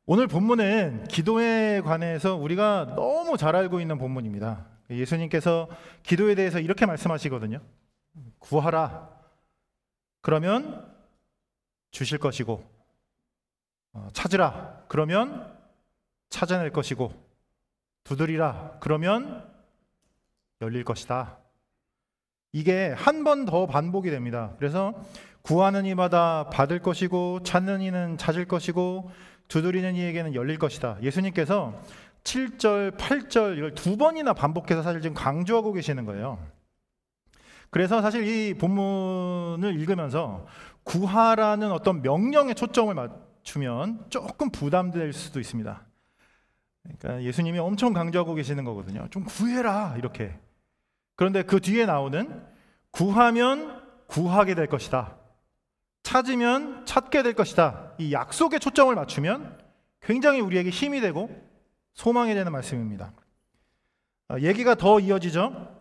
오늘 본문은 기도에 관해서 우리가 너무 잘 알고 있는 본문입니다. 예수님께서 기도에 대해서 이렇게 말씀하시거든요. 구하라. 그러면 주실 것이고, 찾으라. 그러면 찾아낼 것이고, 두드리라. 그러면 열릴 것이다. 이게 한 번 더 반복이 됩니다. 그래서 구하는 이마다 받을 것이고, 찾는 이는 찾을 것이고, 두드리는 이에게는 열릴 것이다. 예수님께서 7절, 8절 이걸 두 번이나 반복해서 사실 지금 강조하고 계시는 거예요. 그래서 사실 이 본문을 읽으면서 구하라는 어떤 명령에 초점을 맞추면 조금 부담될 수도 있습니다. 그러니까 예수님이 엄청 강조하고 계시는 거거든요. 좀 구해라 이렇게. 그런데 그 뒤에 나오는 구하면 구하게 될 것이다, 찾으면 찾게 될 것이다, 이 약속에 초점을 맞추면 굉장히 우리에게 힘이 되고 소망이 되는 말씀입니다. 얘기가 더 이어지죠.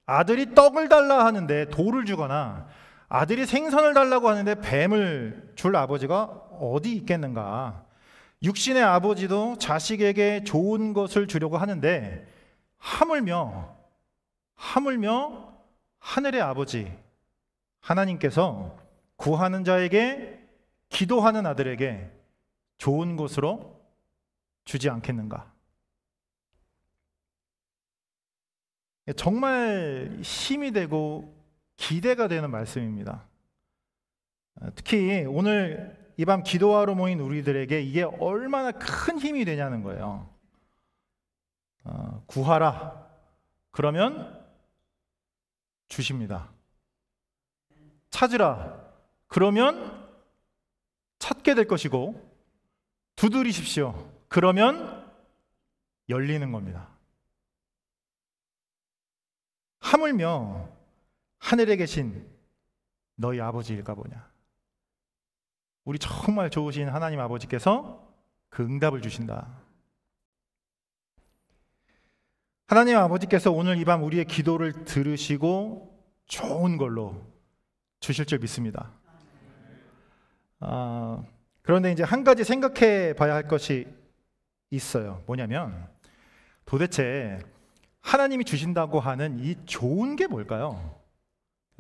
아들이 떡을 달라 하는데 돌을 주거나 아들이 생선을 달라고 하는데 뱀을 줄 아버지가 어디 있겠는가. 육신의 아버지도 자식에게 좋은 것을 주려고 하는데 하물며 하늘의 아버지 하나님께서 구하는 자에게, 기도하는 아들에게 좋은 것으로 주지 않겠는가. 정말 힘이 되고 기대가 되는 말씀입니다. 특히 오늘 이 밤 기도하러 모인 우리들에게 이게 얼마나 큰 힘이 되냐는 거예요. 구하라. 그러면 주십니다. 찾으라. 그러면 찾게 될 것이고, 두드리십시오. 그러면 열리는 겁니다. 하물며 하늘에 계신 너희 아버지일까 보냐. 우리 정말 좋으신 하나님 아버지께서 그 응답을 주신다. 하나님 아버지께서 오늘 이 밤 우리의 기도를 들으시고 좋은 걸로 주실 줄 믿습니다. 그런데 이제 한 가지 생각해 봐야 할 것이 있어요. 뭐냐면 도대체 하나님이 주신다고 하는 이 좋은 게 뭘까요?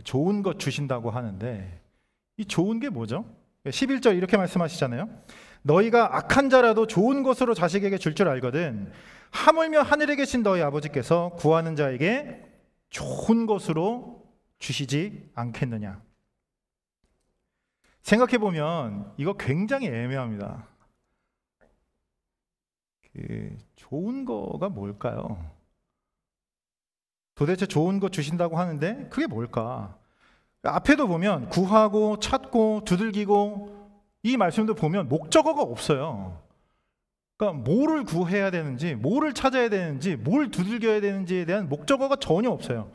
좋은 것 주신다고 하는데 이 좋은 게 뭐죠? 11절 이렇게 말씀하시잖아요. 너희가 악한 자라도 좋은 것으로 자식에게 줄 줄 알거든 하물며 하늘에 계신 너희 아버지께서 구하는 자에게 좋은 것으로 주시지 않겠느냐. 생각해보면 이거 굉장히 애매합니다. 좋은 거가 뭘까요? 도대체 좋은 거 주신다고 하는데 그게 뭘까? 앞에도 보면 구하고 찾고 두들기고 이 말씀도 보면 목적어가 없어요. 그러니까 뭐를 구해야 되는지, 뭐를 찾아야 되는지, 뭘 두들겨야 되는지에 대한 목적어가 전혀 없어요.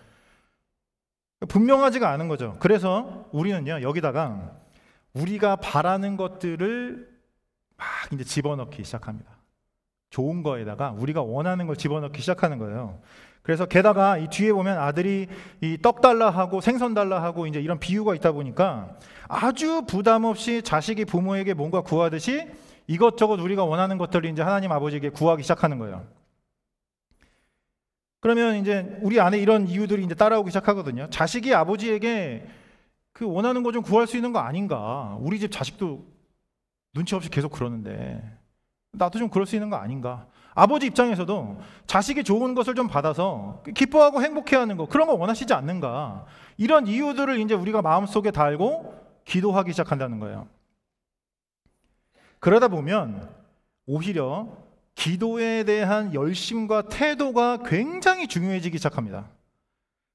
분명하지가 않은 거죠. 그래서 우리는요, 여기다가 우리가 바라는 것들을 막 이제 집어넣기 시작합니다. 좋은 거에다가 우리가 원하는 걸 집어넣기 시작하는 거예요. 그래서 게다가 이 뒤에 보면 아들이 이 떡 달라 하고 생선 달라 하고 이제 이런 비유가 있다 보니까 아주 부담 없이 자식이 부모에게 뭔가 구하듯이 이것저것 우리가 원하는 것들을 이제 하나님 아버지에게 구하기 시작하는 거예요. 그러면 이제 우리 안에 이런 이유들이 이제 따라오기 시작하거든요. 자식이 아버지에게 그 원하는 거 좀 구할 수 있는 거 아닌가? 우리 집 자식도 눈치 없이 계속 그러는데 나도 좀 그럴 수 있는 거 아닌가? 아버지 입장에서도 자식이 좋은 것을 좀 받아서 기뻐하고 행복해하는 거, 그런 거 원하시지 않는가? 이런 이유들을 이제 우리가 마음속에 달고 기도하기 시작한다는 거예요. 그러다 보면 오히려 기도에 대한 열심과 태도가 굉장히 중요해지기 시작합니다.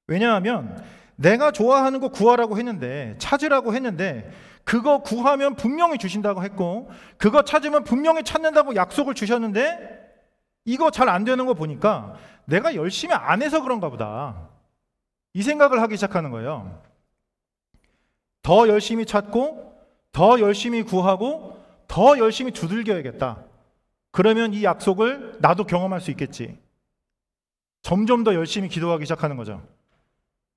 왜냐하면 내가 좋아하는 거 구하라고 했는데, 찾으라고 했는데 그거 구하면 분명히 주신다고 했고 그거 찾으면 분명히 찾는다고 약속을 주셨는데 이거 잘 안 되는 거 보니까 내가 열심히 안 해서 그런가 보다, 이 생각을 하기 시작하는 거예요. 더 열심히 찾고 더 열심히 구하고 더 열심히 두들겨야겠다. 그러면 이 약속을 나도 경험할 수 있겠지. 점점 더 열심히 기도하기 시작하는 거죠.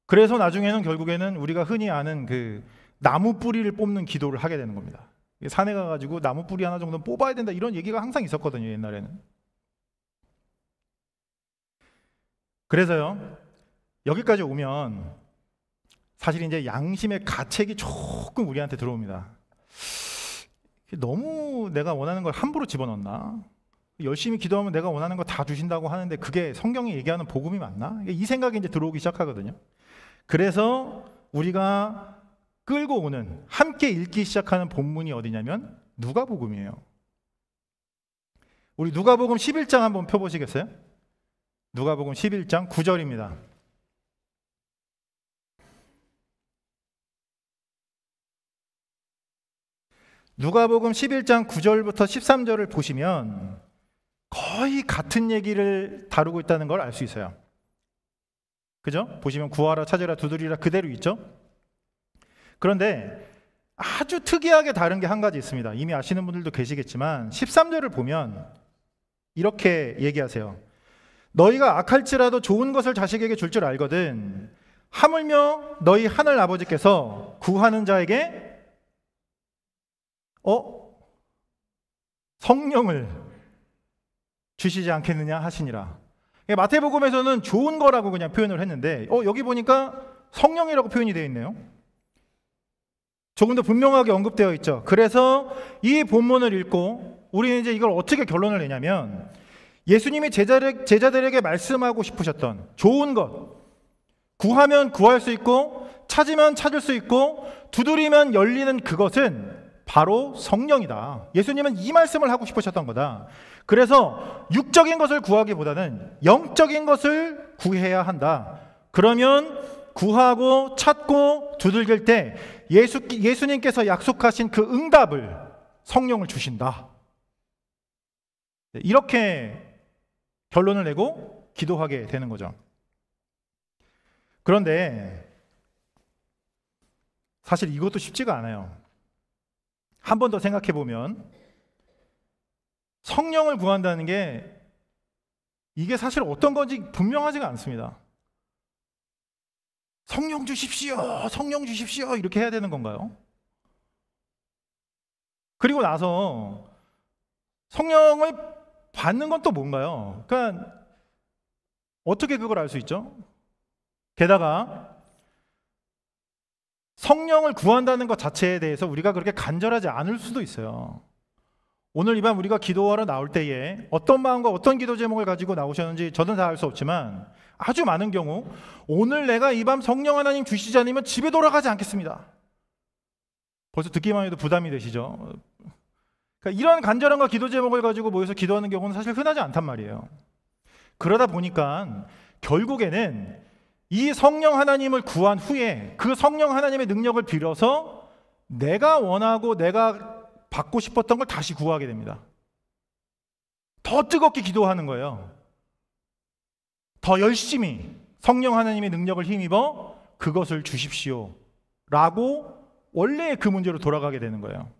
그래서 나중에는 결국에는 우리가 흔히 아는 그 나무 뿌리를 뽑는 기도를 하게 되는 겁니다. 산에 가가지고 나무 뿌리 하나 정도는 뽑아야 된다, 이런 얘기가 항상 있었거든요, 옛날에는. 그래서요, 여기까지 오면 사실 이제 양심의 가책이 조금 우리한테 들어옵니다. 너무 내가 원하는 걸 함부로 집어넣나? 열심히 기도하면 내가 원하는 거 다 주신다고 하는데 그게 성경이 얘기하는 복음이 맞나? 이 생각이 이제 들어오기 시작하거든요. 그래서 우리가 끌고 오는, 함께 읽기 시작하는 본문이 어디냐면 누가복음이에요. 우리 누가복음 11장 한번 펴보시겠어요? 누가복음 11장 9절입니다. 누가복음 11장 9절부터 13절을 보시면 거의 같은 얘기를 다루고 있다는 걸 알 수 있어요. 그죠? 보시면 구하라, 찾으라, 두드리라 그대로 있죠? 그런데 아주 특이하게 다른 게 한 가지 있습니다. 이미 아시는 분들도 계시겠지만 13절을 보면 이렇게 얘기하세요. 너희가 악할지라도 좋은 것을 자식에게 줄 줄 알거든 하물며 너희 하늘 아버지께서 구하는 자에게 성령을 주시지 않겠느냐 하시니라. 마태복음에서는 좋은 거라고 그냥 표현을 했는데 여기 보니까 성령이라고 표현이 되어 있네요. 조금 더 분명하게 언급되어 있죠. 그래서 이 본문을 읽고 우리는 이제 이걸 어떻게 결론을 내냐면 예수님이 제자들에게 말씀하고 싶으셨던 좋은 것, 구하면 구할 수 있고 찾으면 찾을 수 있고 두드리면 열리는 그것은 바로 성령이다. 예수님은 이 말씀을 하고 싶으셨던 거다. 그래서 육적인 것을 구하기보다는 영적인 것을 구해야 한다. 그러면 구하고 찾고 두들길 때 예수님께서 약속하신 그 응답을, 성령을 주신다. 이렇게 결론을 내고 기도하게 되는 거죠. 그런데 사실 이것도 쉽지가 않아요. 한 번 더 생각해 보면 성령을 구한다는 게 이게 사실 어떤 건지 분명하지가 않습니다. 성령 주십시오, 성령 주십시오 이렇게 해야 되는 건가요? 그리고 나서 성령을 받는 건 또 뭔가요? 그러니까 어떻게 그걸 알 수 있죠? 게다가 성령을 구한다는 것 자체에 대해서 우리가 그렇게 간절하지 않을 수도 있어요. 오늘 이 밤 우리가 기도하러 나올 때에 어떤 마음과 어떤 기도 제목을 가지고 나오셨는지 저는 다 알 수 없지만 아주 많은 경우 오늘 내가 이 밤 성령 하나님 주시지 않으면 집에 돌아가지 않겠습니다. 벌써 듣기만 해도 부담이 되시죠? 그러니까 이런 간절함과 기도 제목을 가지고 모여서 기도하는 경우는 사실 흔하지 않단 말이에요. 그러다 보니까 결국에는 이 성령 하나님을 구한 후에 그 성령 하나님의 능력을 빌어서 내가 원하고 내가 받고 싶었던 걸 다시 구하게 됩니다. 더 뜨겁게 기도하는 거예요. 더 열심히 성령 하나님의 능력을 힘입어 그것을 주십시오 라고 원래의 그 문제로 돌아가게 되는 거예요.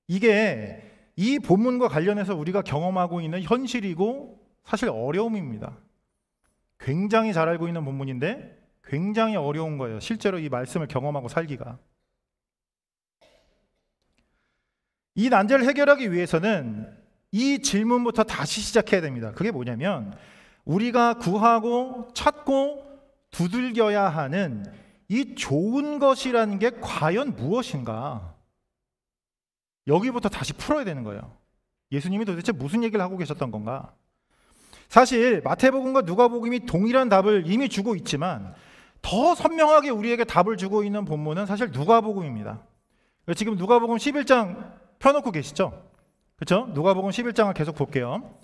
이게 이 본문과 관련해서 우리가 경험하고 있는 현실이고 사실 어려움입니다. 굉장히 잘 알고 있는 본문인데 굉장히 어려운 거예요. 실제로 이 말씀을 경험하고 살기가. 이 난제를 해결하기 위해서는 이 질문부터 다시 시작해야 됩니다. 그게 뭐냐면 우리가 구하고 찾고 두들겨야 하는 이 좋은 것이라는 게 과연 무엇인가? 여기부터 다시 풀어야 되는 거예요. 예수님이 도대체 무슨 얘기를 하고 계셨던 건가? 사실 마태복음과 누가복음이 동일한 답을 이미 주고 있지만 더 선명하게 우리에게 답을 주고 있는 본문은 사실 누가복음입니다. 지금 누가복음 11장 펴놓고 계시죠? 그렇죠? 누가복음 11장을 계속 볼게요.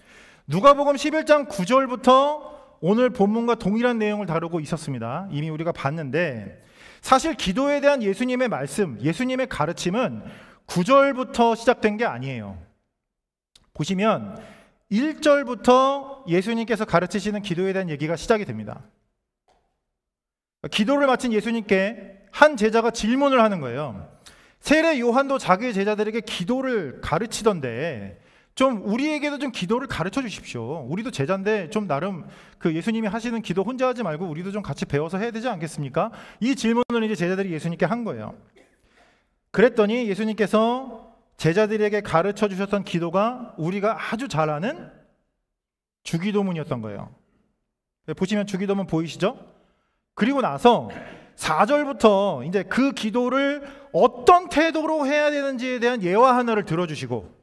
누가복음 11장 9절부터 오늘 본문과 동일한 내용을 다루고 있었습니다. 이미 우리가 봤는데 사실 기도에 대한 예수님의 말씀, 예수님의 가르침은 9절부터 시작된 게 아니에요. 보시면 1절부터 예수님께서 가르치시는 기도에 대한 얘기가 시작이 됩니다. 기도를 마친 예수님께 한 제자가 질문을 하는 거예요. 세례 요한도 자기 제자들에게 기도를 가르치던데 좀 우리에게도 좀 기도를 가르쳐 주십시오. 우리도 제자인데 좀 나름 그 예수님이 하시는 기도 혼자 하지 말고 우리도 좀 같이 배워서 해야 되지 않겠습니까? 이 질문을 이제 제자들이 예수님께 한 거예요. 그랬더니 예수님께서 제자들에게 가르쳐 주셨던 기도가 우리가 아주 잘 아는 주기도문이었던 거예요. 보시면 주기도문 보이시죠? 그리고 나서 4절부터 이제 그 기도를 어떤 태도로 해야 되는지에 대한 예화 하나를 들어주시고,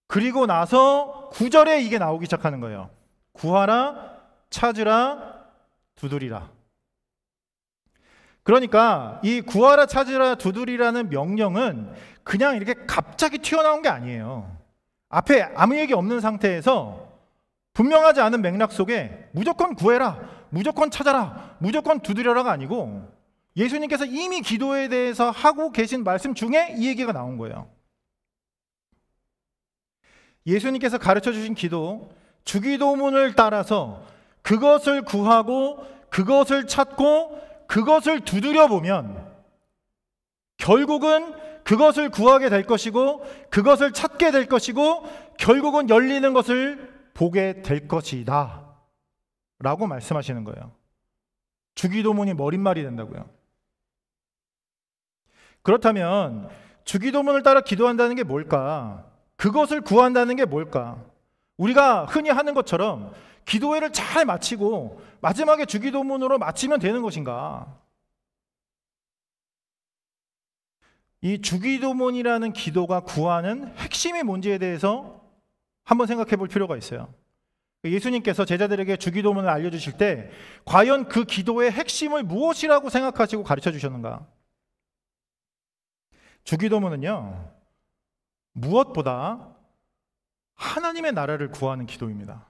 그리고 나서 9절에 이게 나오기 시작하는 거예요. 구하라, 찾으라, 두드리라. 그러니까 이 구하라, 찾으라, 두드리라는 명령은 그냥 이렇게 갑자기 튀어나온 게 아니에요. 앞에 아무 얘기 없는 상태에서 분명하지 않은 맥락 속에 무조건 구해라, 무조건 찾아라, 무조건 두드려라가 아니고 예수님께서 이미 기도에 대해서 하고 계신 말씀 중에 이 얘기가 나온 거예요. 예수님께서 가르쳐 주신 기도, 주기도문을 따라서 그것을 구하고 그것을 찾고 그것을 두드려 보면 결국은 그것을 구하게 될 것이고 그것을 찾게 될 것이고 결국은 열리는 것을 보게 될 것이다 라고 말씀하시는 거예요. 주기도문이 머릿말이 된다고요. 그렇다면 주기도문을 따라 기도한다는 게 뭘까? 그것을 구한다는 게 뭘까? 우리가 흔히 하는 것처럼 기도회를 잘 마치고 마지막에 주기도문으로 마치면 되는 것인가? 이 주기도문이라는 기도가 구하는 핵심이 뭔지에 대해서 한번 생각해 볼 필요가 있어요. 예수님께서 제자들에게 주기도문을 알려주실 때 과연 그 기도의 핵심을 무엇이라고 생각하시고 가르쳐 주셨는가? 주기도문은요, 무엇보다 하나님의 나라를 구하는 기도입니다.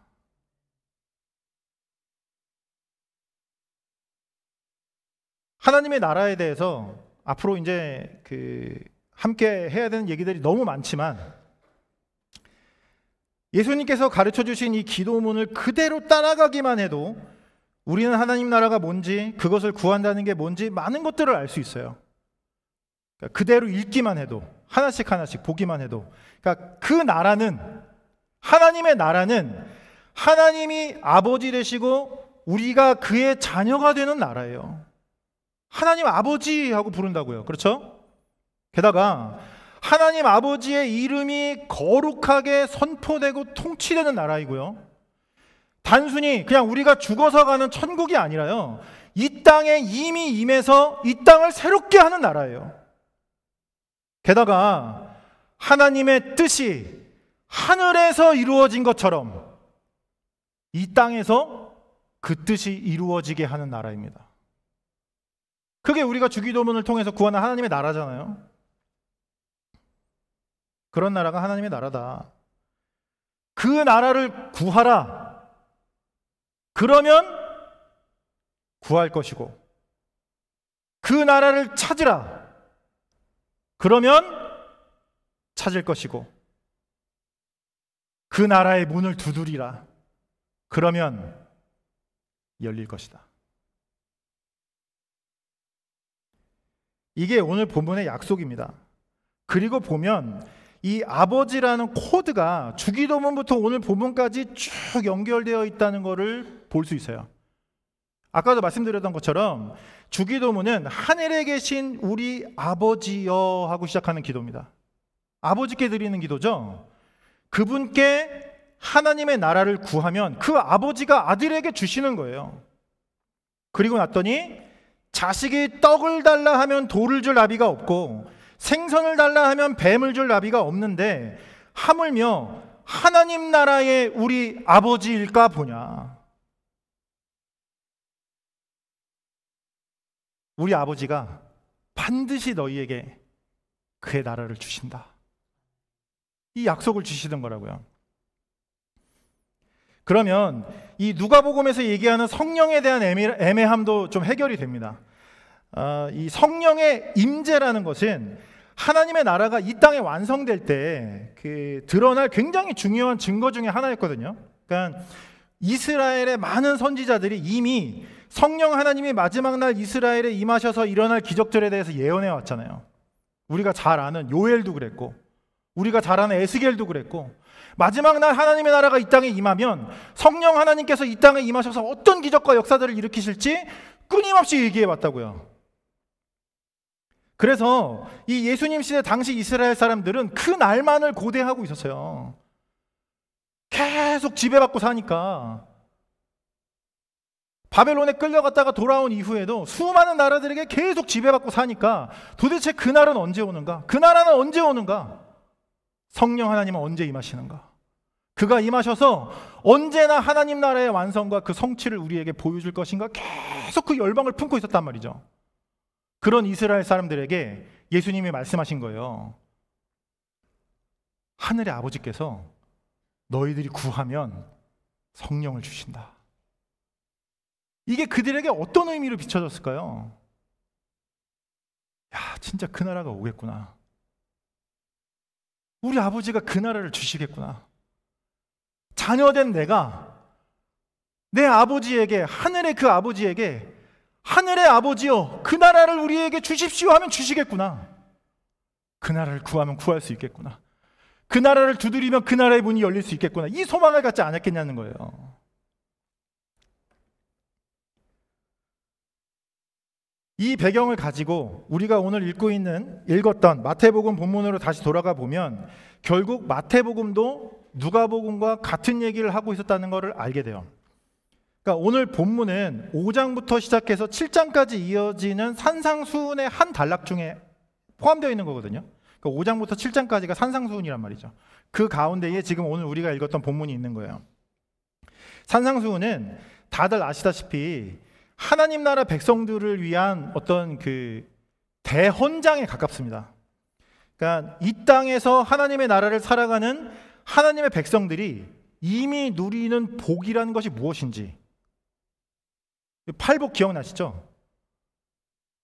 하나님의 나라에 대해서 앞으로 이제 함께 해야 되는 얘기들이 너무 많지만 예수님께서 가르쳐 주신 이 기도문을 그대로 따라가기만 해도 우리는 하나님 나라가 뭔지, 그것을 구한다는 게 뭔지 많은 것들을 알 수 있어요. 그러니까 그대로 읽기만 해도, 하나씩 하나씩 보기만 해도, 그러니까 그 나라는, 하나님의 나라는 하나님이 아버지 되시고 우리가 그의 자녀가 되는 나라예요. 하나님 아버지하고 부른다고요. 그렇죠? 게다가 하나님 아버지의 이름이 거룩하게 선포되고 통치되는 나라이고요. 단순히 그냥 우리가 죽어서 가는 천국이 아니라요, 이 땅에 이미 임해서 이 땅을 새롭게 하는 나라예요. 게다가 하나님의 뜻이 하늘에서 이루어진 것처럼 이 땅에서 그 뜻이 이루어지게 하는 나라입니다. 그게 우리가 주기도문을 통해서 구하는 하나님의 나라잖아요. 그런 나라가 하나님의 나라다. 그 나라를 구하라. 그러면 구할 것이고, 그 나라를 찾으라. 그러면 찾을 것이고, 그 나라의 문을 두드리라. 그러면 열릴 것이다. 이게 오늘 본문의 약속입니다. 그리고 보면 이 아버지라는 코드가 주기도문부터 오늘 본문까지 쭉 연결되어 있다는 것을 볼 수 있어요. 아까도 말씀드렸던 것처럼 주기도문은 하늘에 계신 우리 아버지여 하고 시작하는 기도입니다. 아버지께 드리는 기도죠. 그분께 하나님의 나라를 구하면 그 아버지가 아들에게 주시는 거예요. 그리고 났더니 자식이 떡을 달라 하면 돌을 줄 나비가 없고 생선을 달라 하면 뱀을 줄 나비가 없는데 하물며 하나님 나라의 우리 아버지일까 보냐. 우리 아버지가 반드시 너희에게 그의 나라를 주신다. 이 약속을 주시던 거라고요. 그러면 이 누가복음에서 얘기하는 성령에 대한 애매함도 좀 해결이 됩니다. 이 성령의 임재라는 것은 하나님의 나라가 이 땅에 완성될 때 드러날 굉장히 중요한 증거 중에 하나였거든요. 그러니까 이스라엘의 많은 선지자들이 이미 성령 하나님이 마지막 날 이스라엘에 임하셔서 일어날 기적들에 대해서 예언해 왔잖아요. 우리가 잘 아는 요엘도 그랬고, 우리가 잘 아는 에스겔도 그랬고, 마지막 날 하나님의 나라가 이 땅에 임하면 성령 하나님께서 이 땅에 임하셔서 어떤 기적과 역사들을 일으키실지 끊임없이 얘기해 왔다고요. 그래서 이 예수님 시대 당시 이스라엘 사람들은 그 날만을 고대하고 있었어요. 계속 지배받고 사니까. 바벨론에 끌려갔다가 돌아온 이후에도 수많은 나라들에게 계속 지배받고 사니까 도대체 그 날은 언제 오는가? 그 나라는 언제 오는가? 성령 하나님은 언제 임하시는가? 그가 임하셔서 언제나 하나님 나라의 완성과 그 성취를 우리에게 보여줄 것인가? 계속 그 열망을 품고 있었단 말이죠. 그런 이스라엘 사람들에게 예수님이 말씀하신 거예요. 하늘의 아버지께서 너희들이 구하면 성령을 주신다. 이게 그들에게 어떤 의미로 비춰졌을까요? 야, 진짜 그 나라가 오겠구나. 우리 아버지가 그 나라를 주시겠구나. 자녀된 내가 내 아버지에게, 하늘의 그 아버지에게 하늘의 아버지여 그 나라를 우리에게 주십시오 하면 주시겠구나. 그 나라를 구하면 구할 수 있겠구나. 그 나라를 두드리면 그 나라의 문이 열릴 수 있겠구나. 이 소망을 갖지 않았겠냐는 거예요. 이 배경을 가지고 우리가 오늘 읽었던 마태복음 본문으로 다시 돌아가 보면 결국 마태복음도 누가복음과 같은 얘기를 하고 있었다는 것을 알게 돼요. 그러니까 오늘 본문은 5장부터 시작해서 7장까지 이어지는 산상수훈의 한 단락 중에 포함되어 있는 거거든요. 그러니까 5장부터 7장까지가 산상수훈이란 말이죠. 그 가운데에 지금 오늘 우리가 읽었던 본문이 있는 거예요. 산상수훈은 다들 아시다시피 하나님 나라 백성들을 위한 어떤 그 대헌장에 가깝습니다. 그러니까 이 땅에서 하나님의 나라를 살아가는 하나님의 백성들이 이미 누리는 복이라는 것이 무엇인지, 팔복 기억나시죠?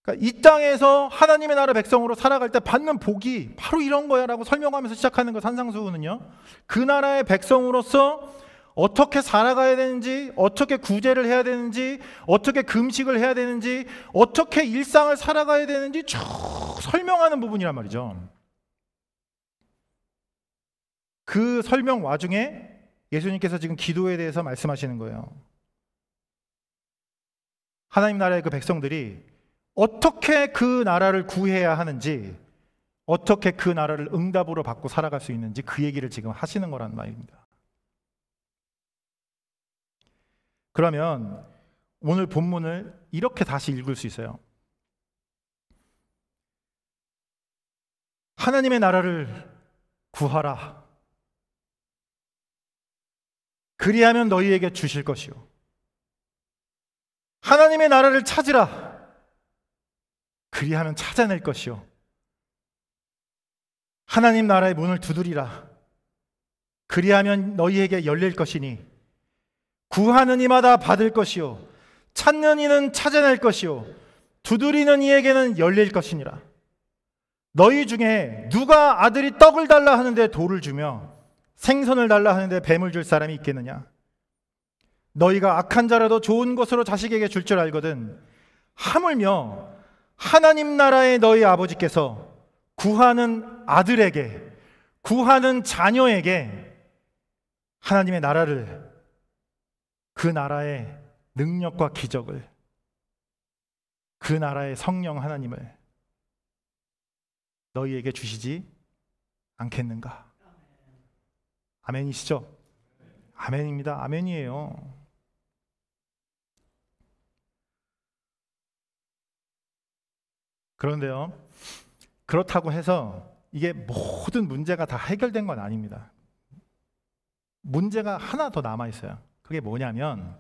그러니까 이 땅에서 하나님의 나라 백성으로 살아갈 때 받는 복이 바로 이런 거야 라고 설명하면서 시작하는 거 산상수훈은요, 그 나라의 백성으로서 어떻게 살아가야 되는지, 어떻게 구제를 해야 되는지, 어떻게 금식을 해야 되는지, 어떻게 일상을 살아가야 되는지 쭉 설명하는 부분이란 말이죠. 그 설명 와중에 예수님께서 지금 기도에 대해서 말씀하시는 거예요. 하나님 나라의 그 백성들이 어떻게 그 나라를 구해야 하는지, 어떻게 그 나라를 응답으로 받고 살아갈 수 있는지 그 얘기를 지금 하시는 거란 말입니다. 그러면 오늘 본문을 이렇게 다시 읽을 수 있어요. 하나님의 나라를 구하라. 그리하면 너희에게 주실 것이요. 하나님의 나라를 찾으라. 그리하면 찾아낼 것이요. 하나님 나라의 문을 두드리라. 그리하면 너희에게 열릴 것이니 구하는 이마다 받을 것이요 찾는 이는 찾아낼 것이요 두드리는 이에게는 열릴 것이니라. 너희 중에 누가 아들이 떡을 달라 하는데 돌을 주며 생선을 달라 하는데 뱀을 줄 사람이 있겠느냐? 너희가 악한 자라도 좋은 것으로 자식에게 줄 줄 알거든 하물며 하나님 나라의 너희 아버지께서 구하는 아들에게, 구하는 자녀에게 하나님의 나라를, 그 나라의 능력과 기적을, 그 나라의 성령 하나님을 너희에게 주시지 않겠는가? 아멘이시죠? 아멘입니다. 아멘이에요. 그런데요, 그렇다고 해서 이게 모든 문제가 다 해결된 건 아닙니다. 문제가 하나 더 남아있어요. 그게 뭐냐면,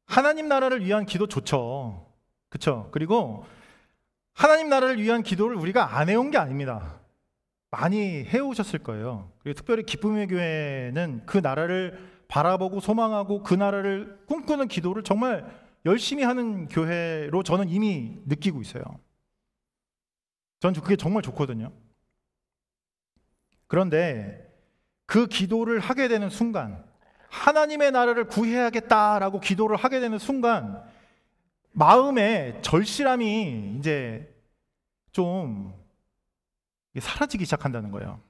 하나님 나라를 위한 기도 좋죠. 그렇죠? 그리고 하나님 나라를 위한 기도를 우리가 안 해온 게 아닙니다. 많이 해오셨을 거예요. 그리고 특별히 기쁨의 교회는 그 나라를 바라보고 소망하고 그 나라를 꿈꾸는 기도를 정말 열심히 하는 교회로 저는 이미 느끼고 있어요. 저는 그게 정말 좋거든요. 그런데 그 기도를 하게 되는 순간, 하나님의 나라를 구해야겠다라고 기도를 하게 되는 순간 마음의 절실함이 이제 좀 사라지기 시작한다는 거예요.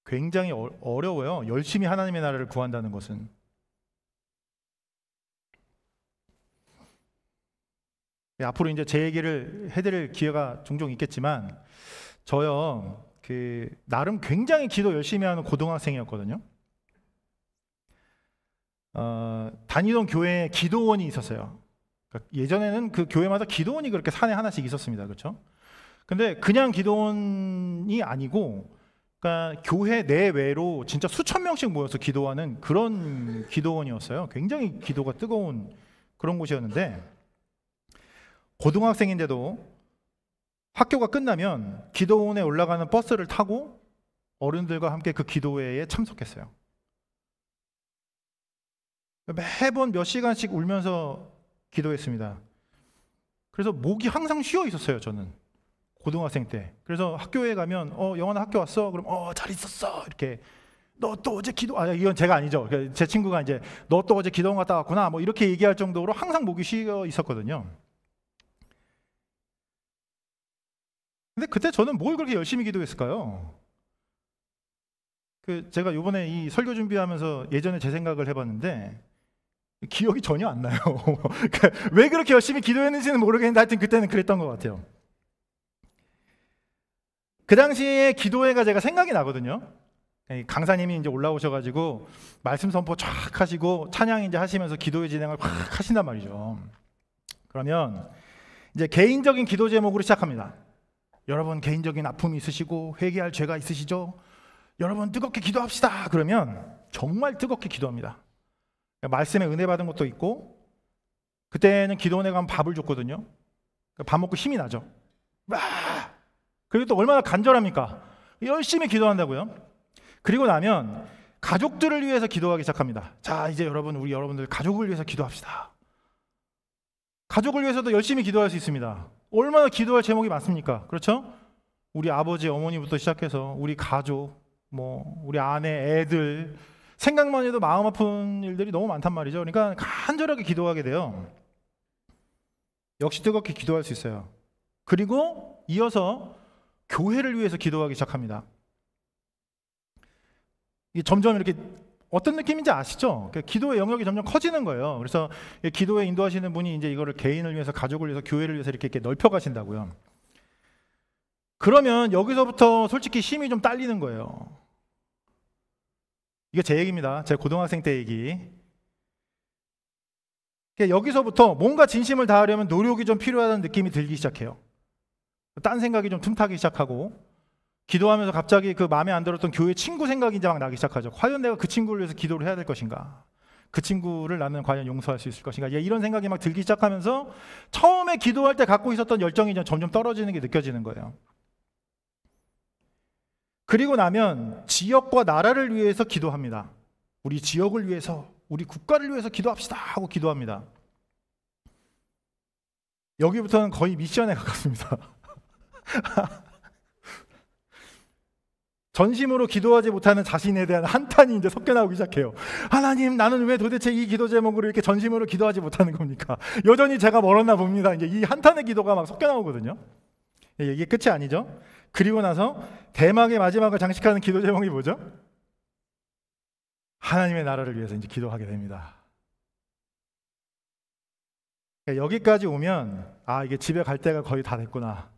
굉장히 어려워요. 열심히 하나님의 나라를 구한다는 것은. 앞으로 이제 제 얘기를 해드릴 기회가 종종 있겠지만 저요 나름 굉장히 기도 열심히 하는 고등학생이었거든요. 다니던 교회에 기도원이 있었어요. 그러니까 예전에는 그 교회마다 기도원이 그렇게 산에 하나씩 있었습니다. 그렇죠? 근데 그냥 기도원이 아니고 그러니까 교회 내외로 진짜 수천 명씩 모여서 기도하는 그런 기도원이었어요. 굉장히 기도가 뜨거운 그런 곳이었는데 고등학생인데도 학교가 끝나면 기도원에 올라가는 버스를 타고 어른들과 함께 그 기도회에 참석했어요. 매번 몇 시간씩 울면서 기도했습니다. 그래서 목이 항상 쉬어 있었어요. 저는 고등학생 때. 그래서 학교에 가면 영환아 학교 왔어? 그럼 잘 있었어. 이렇게 너 또 어제 이건 제가 아니죠. 제 친구가 이제 너 또 어제 기도원 갔다 왔구나. 뭐 이렇게 얘기할 정도로 항상 목이 쉬어 있었거든요. 근데 그때 저는 뭘 그렇게 열심히 기도했을까요? 제가 이번에 이 설교 준비하면서 예전에 제 생각을 해봤는데 기억이 전혀 안 나요. 왜 그렇게 열심히 기도했는지는 모르겠는데 하여튼 그때는 그랬던 것 같아요. 그 당시에 기도회가 제가 생각이 나거든요. 강사님이 이제 올라오셔가지고 말씀 선포 쫙 하시고 찬양 이제 하시면서 기도회 진행을 확 하신단 말이죠. 그러면 이제 개인적인 기도 제목으로 시작합니다. 여러분 개인적인 아픔이 있으시고 회개할 죄가 있으시죠? 여러분 뜨겁게 기도합시다. 그러면 정말 뜨겁게 기도합니다. 말씀에 은혜 받은 것도 있고 그때는 기도원에 가면 밥을 줬거든요. 밥 먹고 힘이 나죠. 그리고 또 얼마나 간절합니까? 열심히 기도한다고요. 그리고 나면 가족들을 위해서 기도하기 시작합니다. 자 이제 우리 여러분들 가족을 위해서 기도합시다. 가족을 위해서도 열심히 기도할 수 있습니다. 얼마나 기도할 제목이 많습니까? 그렇죠? 우리 아버지 어머니부터 시작해서 우리 가족 우리 아내 애들 생각만 해도 마음 아픈 일들이 너무 많단 말이죠. 그러니까 간절하게 기도하게 돼요. 역시 뜨겁게 기도할 수 있어요. 그리고 이어서 교회를 위해서 기도하기 시작합니다. 이게 점점 이렇게 어떤 느낌인지 아시죠? 기도의 영역이 점점 커지는 거예요. 그래서 기도에 인도하시는 분이 이제 이거를 개인을 위해서, 가족을 위해서, 교회를 위해서 이렇게 넓혀 가신다고요. 그러면 여기서부터 솔직히 힘이 좀 딸리는 거예요. 이게 제 얘기입니다. 제 고등학생 때 얘기. 여기서부터 뭔가 진심을 다하려면 노력이 좀 필요하다는 느낌이 들기 시작해요. 딴 생각이 좀 틈타기 시작하고 기도하면서 갑자기 그 마음에 안 들었던 교회 친구 생각이 이제 막 나기 시작하죠. 과연 내가 그 친구를 위해서 기도를 해야 될 것인가? 그 친구를 나는 과연 용서할 수 있을 것인가? 이런 생각이 막 들기 시작하면서 처음에 기도할 때 갖고 있었던 열정이 점점 떨어지는 게 느껴지는 거예요. 그리고 나면 지역과 나라를 위해서 기도합니다. 우리 지역을 위해서, 우리 국가를 위해서 기도합시다 하고 기도합니다. 여기부터는 거의 미션에 가깝습니다. 전심으로 기도하지 못하는 자신에 대한 한탄이 이제 섞여 나오기 시작해요. 하나님, 나는 왜 도대체 이 기도 제목으로 이렇게 전심으로 기도하지 못하는 겁니까? 여전히 제가 멀었나 봅니다. 이제 이 한탄의 기도가 막 섞여 나오거든요. 이게 끝이 아니죠. 그리고 나서 대망의 마지막을 장식하는 기도 제목이 뭐죠? 하나님의 나라를 위해서 이제 기도하게 됩니다. 여기까지 오면 이게 집에 갈 때가 거의 다 됐구나.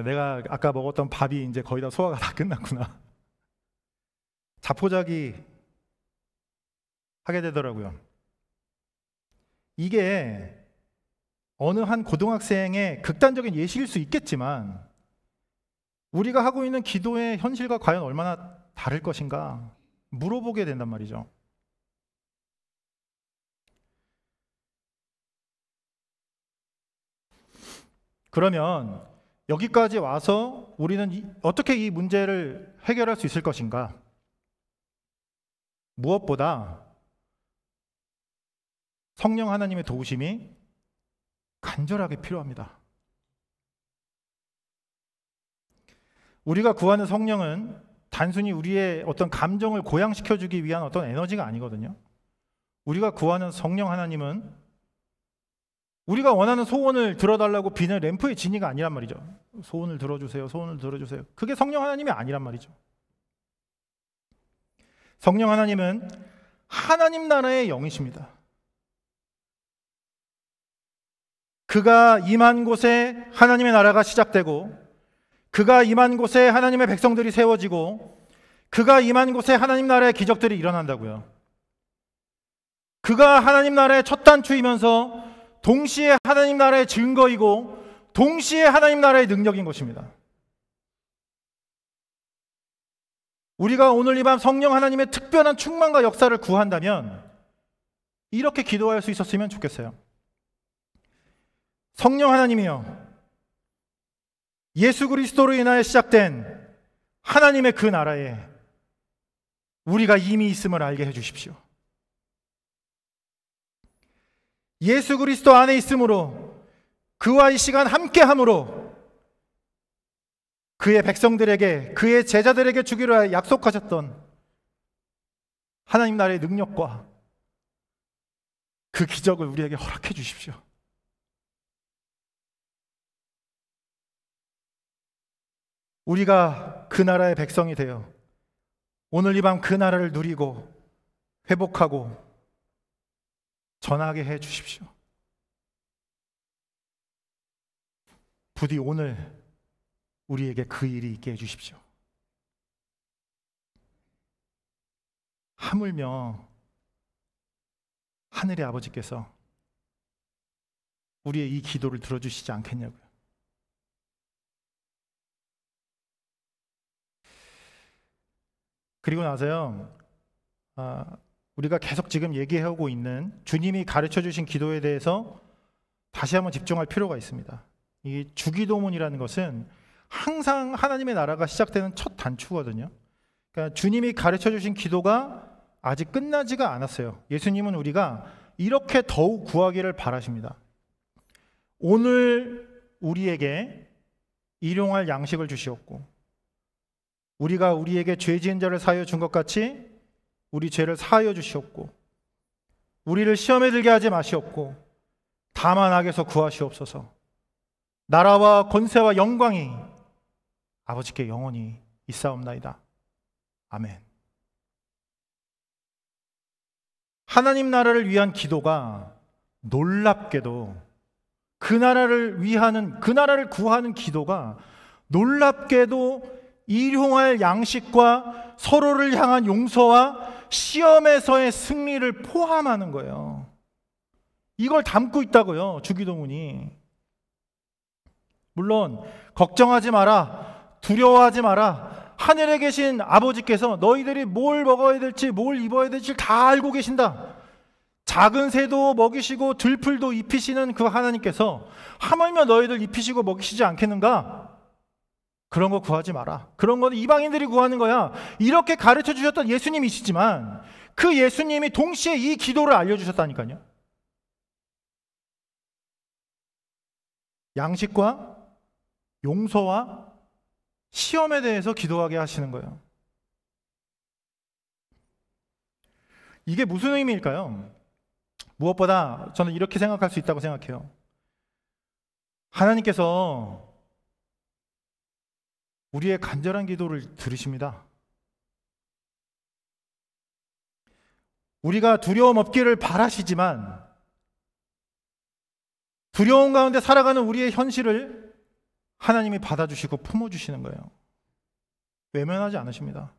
내가 아까 먹었던 밥이 이제 거의 다 소화가 다 끝났구나. 자포자기 하게 되더라고요. 이게 어느 한 고등학생의 극단적인 예시일 수 있겠지만 우리가 하고 있는 기도의 현실과 과연 얼마나 다를 것인가 물어보게 된단 말이죠. 그러면 여기까지 와서 우리는 어떻게 이 문제를 해결할 수 있을 것인가? 무엇보다 성령 하나님의 도우심이 간절하게 필요합니다. 우리가 구하는 성령은 단순히 우리의 어떤 감정을 고양시켜주기 위한 어떤 에너지가 아니거든요. 우리가 구하는 성령 하나님은 우리가 원하는 소원을 들어달라고 비는 램프의 지니가 아니란 말이죠. 소원을 들어주세요. 소원을 들어주세요. 그게 성령 하나님이 아니란 말이죠. 성령 하나님은 하나님 나라의 영이십니다. 그가 임한 곳에 하나님의 나라가 시작되고, 그가 임한 곳에 하나님의 백성들이 세워지고, 그가 임한 곳에 하나님 나라의 기적들이 일어난다고요. 그가 하나님 나라의 첫 단추이면서 동시에 하나님 나라의 증거이고 동시에 하나님 나라의 능력인 것입니다. 우리가 오늘 이 밤 성령 하나님의 특별한 충만과 역사를 구한다면 이렇게 기도할 수 있었으면 좋겠어요. 성령 하나님이여, 예수 그리스도로 인하여 시작된 하나님의 그 나라에 우리가 이미 있음을 알게 해주십시오. 예수 그리스도 안에 있음으로, 그와 이 시간 함께함으로 그의 백성들에게, 그의 제자들에게 주기로 약속하셨던 하나님 나라의 능력과 그 기적을 우리에게 허락해 주십시오. 우리가 그 나라의 백성이 되어 오늘 이 밤 그 나라를 누리고 회복하고 전하게 해 주십시오. 부디 오늘 우리에게 그 일이 있게 해 주십시오. 하물며 하늘의 아버지께서 우리의 이 기도를 들어주시지 않겠냐고요. 그리고 나서요, 우리가 계속 지금 얘기하고 있는 주님이 가르쳐 주신 기도에 대해서 다시 한번 집중할 필요가 있습니다. 이 주기도문이라는 것은 항상 하나님의 나라가 시작되는 첫 단추거든요. 그러니까 주님이 가르쳐 주신 기도가 아직 끝나지가 않았어요. 예수님은 우리가 이렇게 더욱 구하기를 바라십니다. 오늘 우리에게 일용할 양식을 주시옵고, 우리가 우리에게 죄 지은 자를 사하여 준 것 같이 우리 죄를 사하여 주시옵고, 우리를 시험에 들게 하지 마시옵고, 다만 악에서 구하시옵소서. 나라와 권세와 영광이 아버지께 영원히 있사옵나이다. 아멘. 하나님 나라를 위한 기도가 놀랍게도 그 나라를 위하는, 그 나라를 구하는 기도가 놀랍게도 일용할 양식과 서로를 향한 용서와 시험에서의 승리를 포함하는 거예요. 이걸 담고 있다고요, 주기도문이. 물론 걱정하지 마라, 두려워하지 마라, 하늘에 계신 아버지께서 너희들이 뭘 먹어야 될지 뭘 입어야 될지 다 알고 계신다. 작은 새도 먹이시고 들풀도 입히시는 그 하나님께서 하물며 너희들 입히시고 먹이시지 않겠는가? 그런 거 구하지 마라. 그런 거는 이방인들이 구하는 거야. 이렇게 가르쳐 주셨던 예수님이시지만 그 예수님이 동시에 이 기도를 알려주셨다니까요. 양식과 용서와 시험에 대해서 기도하게 하시는 거예요. 이게 무슨 의미일까요? 무엇보다 저는 이렇게 생각할 수 있다고 생각해요. 하나님께서 우리의 간절한 기도를 들으십니다. 우리가 두려움 없기를 바라시지만 두려움 가운데 살아가는 우리의 현실을 하나님이 받아주시고 품어주시는 거예요. 외면하지 않으십니다.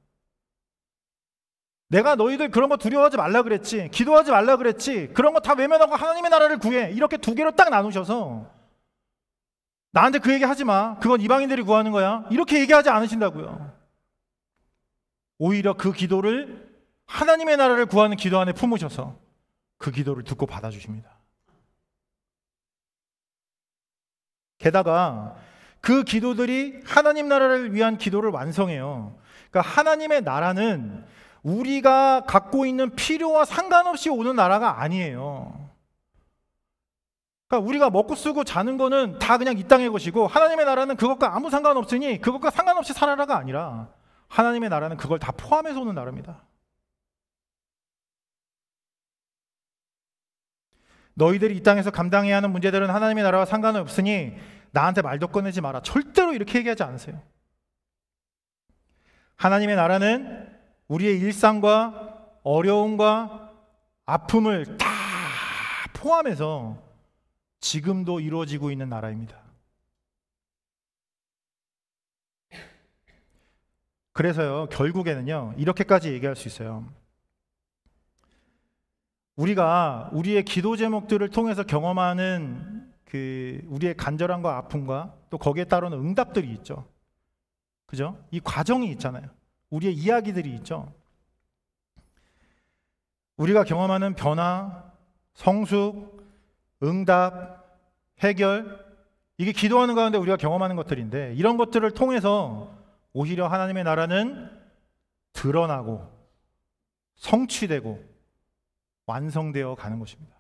내가 너희들 그런 거 두려워하지 말라 그랬지, 기도하지 말라 그랬지, 그런 거 다 외면하고 하나님의 나라를 구해, 이렇게 두 개로 딱 나누셔서 나한테 그 얘기 하지 마, 그건 이방인들이 구하는 거야, 이렇게 얘기하지 않으신다고요. 오히려 그 기도를 하나님의 나라를 구하는 기도 안에 품으셔서 그 기도를 듣고 받아주십니다. 게다가 그 기도들이 하나님 나라를 위한 기도를 완성해요. 그러니까 하나님의 나라는 우리가 갖고 있는 필요와 상관없이 오는 나라가 아니에요. 그러니까 우리가 먹고 쓰고 자는 거는 다 그냥 이 땅의 것이고, 하나님의 나라는 그것과 아무 상관없으니 그것과 상관없이 살아라가 아니라 하나님의 나라는 그걸 다 포함해서 오는 나라입니다. 너희들이 이 땅에서 감당해야 하는 문제들은 하나님의 나라와 상관은 없으니 나한테 말도 꺼내지 마라. 절대로 이렇게 얘기하지 않으세요. 하나님의 나라는 우리의 일상과 어려움과 아픔을 다 포함해서 지금도 이루어지고 있는 나라입니다. 그래서요, 결국에는요, 이렇게까지 얘기할 수 있어요. 우리가 우리의 기도 제목들을 통해서 경험하는 우리의 간절함과 아픔과 또 거기에 따르는 응답들이 있죠. 그죠? 이 과정이 있잖아요. 우리의 이야기들이 있죠. 우리가 경험하는 변화, 성숙, 응답, 해결, 이게 기도하는 가운데 우리가 경험하는 것들인데, 이런 것들을 통해서 오히려 하나님의 나라는 드러나고 성취되고 완성되어 가는 것입니다.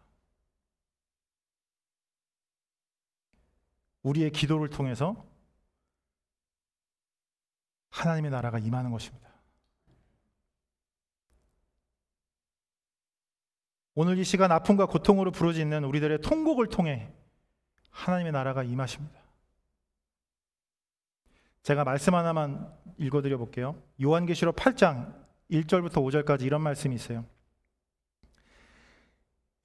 우리의 기도를 통해서 하나님의 나라가 임하는 것입니다. 오늘 이 시간 아픔과 고통으로 부르짖는 우리들의 통곡을 통해 하나님의 나라가 임하십니다. 제가 말씀 하나만 읽어드려 볼게요. 요한계시록 8장 1절부터 5절까지 이런 말씀이 있어요.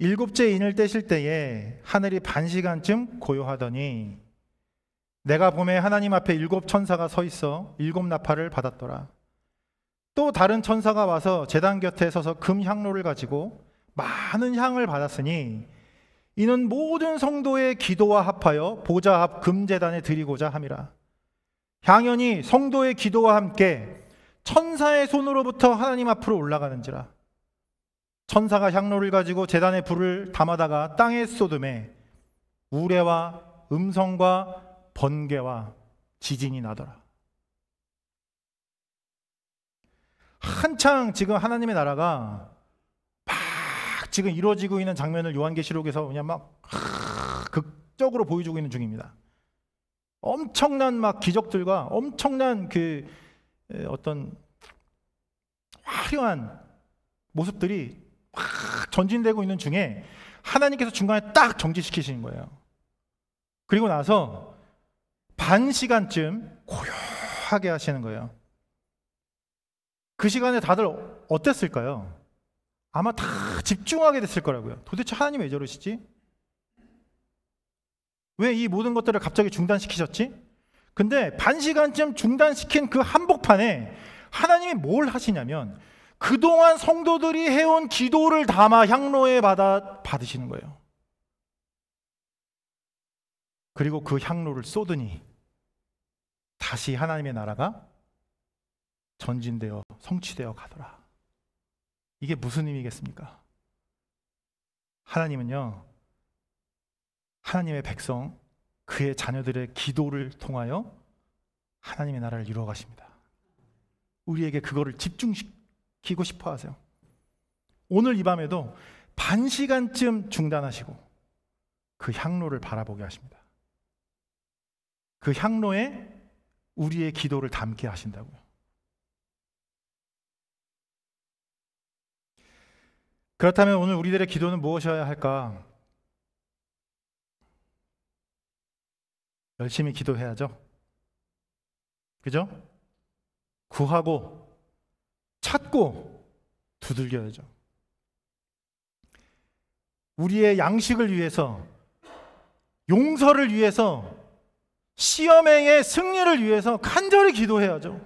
일곱째 인을 떼실 때에 하늘이 반시간쯤 고요하더니 내가 보매 하나님 앞에 7 천사가 서 있어 7 나팔을 받았더라. 또 다른 천사가 와서 제단 곁에 서서 금 향로를 가지고 많은 향을 받았으니 이는 모든 성도의 기도와 합하여 보좌 앞 금제단에 드리고자 함이라. 향연이 성도의 기도와 함께 천사의 손으로부터 하나님 앞으로 올라가는지라. 천사가 향로를 가지고 제단에 불을 담아다가 땅에 쏟음에 우레와 음성과 번개와 지진이 나더라. 한창 지금 하나님의 나라가 막 지금 이루어지고 있는 장면을 요한계시록에서 그냥 막 극적으로 보여주고 있는 중입니다. 엄청난 막 기적들과 엄청난 어떤 화려한 모습들이 막 전진되고 있는 중에 하나님께서 중간에 딱 정지시키시는 거예요. 그리고 나서 반 시간쯤 고요하게 하시는 거예요. 그 시간에 다들 어땠을까요? 아마 다 집중하게 됐을 거라고요. 도대체 하나님 왜 저러시지? 왜 이 모든 것들을 갑자기 중단시키셨지? 근데 반 시간쯤 중단시킨 그 한복판에 하나님이 뭘 하시냐면 그동안 성도들이 해온 기도를 담아 향로에 받으시는 거예요. 그리고 그 향로를 쏟으니 다시 하나님의 나라가 전진되어 성취되어 가더라. 이게 무슨 의미겠습니까? 하나님은요, 하나님의 백성, 그의 자녀들의 기도를 통하여 하나님의 나라를 이루어 가십니다. 우리에게 그거를 집중시키고 싶어 하세요. 오늘 이 밤에도 반 시간쯤 중단하시고 그 향로를 바라보게 하십니다. 그 향로에 우리의 기도를 담게 하신다고요. 그렇다면 오늘 우리들의 기도는 무엇이어야 할까? 열심히 기도해야죠. 그죠? 구하고 찾고 두들겨야죠. 우리의 양식을 위해서, 용서를 위해서, 시험의 승리를 위해서 간절히 기도해야죠.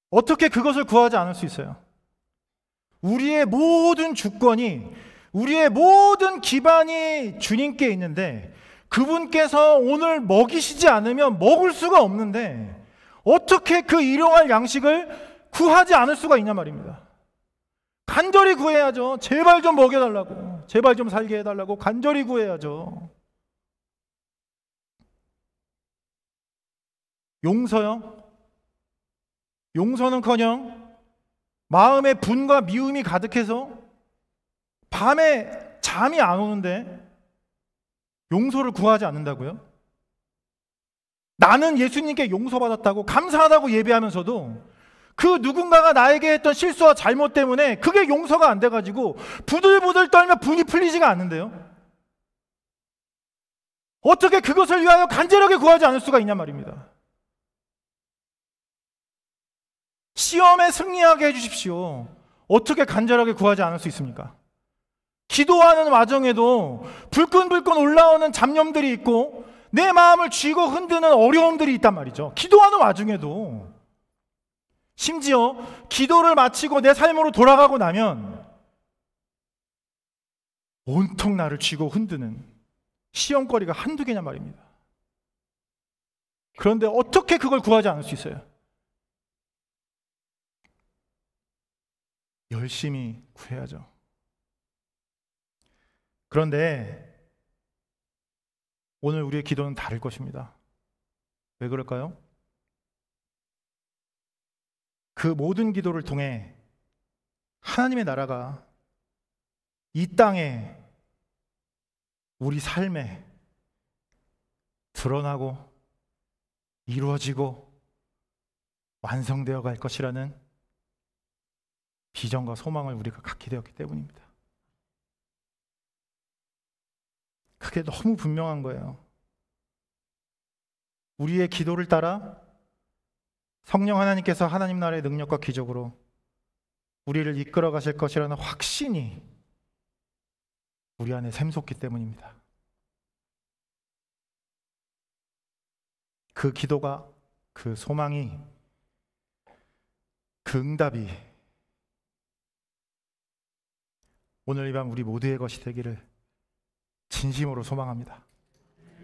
어떻게 그것을 구하지 않을 수 있어요? 우리의 모든 주권이, 우리의 모든 기반이 주님께 있는데 그분께서 오늘 먹이시지 않으면 먹을 수가 없는데 어떻게 그 일용할 양식을 구하지 않을 수가 있냐 말입니다. 간절히 구해야죠. 제발 좀 먹여달라고, 제발 좀 살게 해달라고 간절히 구해야죠. 용서요? 용서는커녕 마음에 분과 미움이 가득해서 밤에 잠이 안 오는데 용서를 구하지 않는다고요? 나는 예수님께 용서받았다고 감사하다고 예배하면서도 그 누군가가 나에게 했던 실수와 잘못 때문에 그게 용서가 안 돼가지고 부들부들 떨며 분이 풀리지가 않는데요. 어떻게 그것을 위하여 간절하게 구하지 않을 수가 있냐 말입니다. 시험에 승리하게 해주십시오. 어떻게 간절하게 구하지 않을 수 있습니까? 기도하는 와중에도 불끈불끈 올라오는 잡념들이 있고 내 마음을 쥐고 흔드는 어려움들이 있단 말이죠. 기도하는 와중에도. 심지어 기도를 마치고 내 삶으로 돌아가고 나면 온통 나를 쥐고 흔드는 시험거리가 한두 개냐 말입니다. 그런데 어떻게 그걸 구하지 않을 수 있어요? 열심히 구해야죠. 그런데 오늘 우리의 기도는 다를 것입니다. 왜 그럴까요? 그 모든 기도를 통해 하나님의 나라가 이 땅에 우리 삶에 드러나고 이루어지고 완성되어 갈 것이라는 비전과 소망을 우리가 갖게 되었기 때문입니다. 그게 너무 분명한 거예요. 우리의 기도를 따라 성령 하나님께서 하나님 나라의 능력과 기적으로 우리를 이끌어 가실 것이라는 확신이 우리 안에 샘솟기 때문입니다. 그 기도가, 그 소망이, 그 응답이 오늘 이 밤 우리 모두의 것이 되기를 진심으로 소망합니다.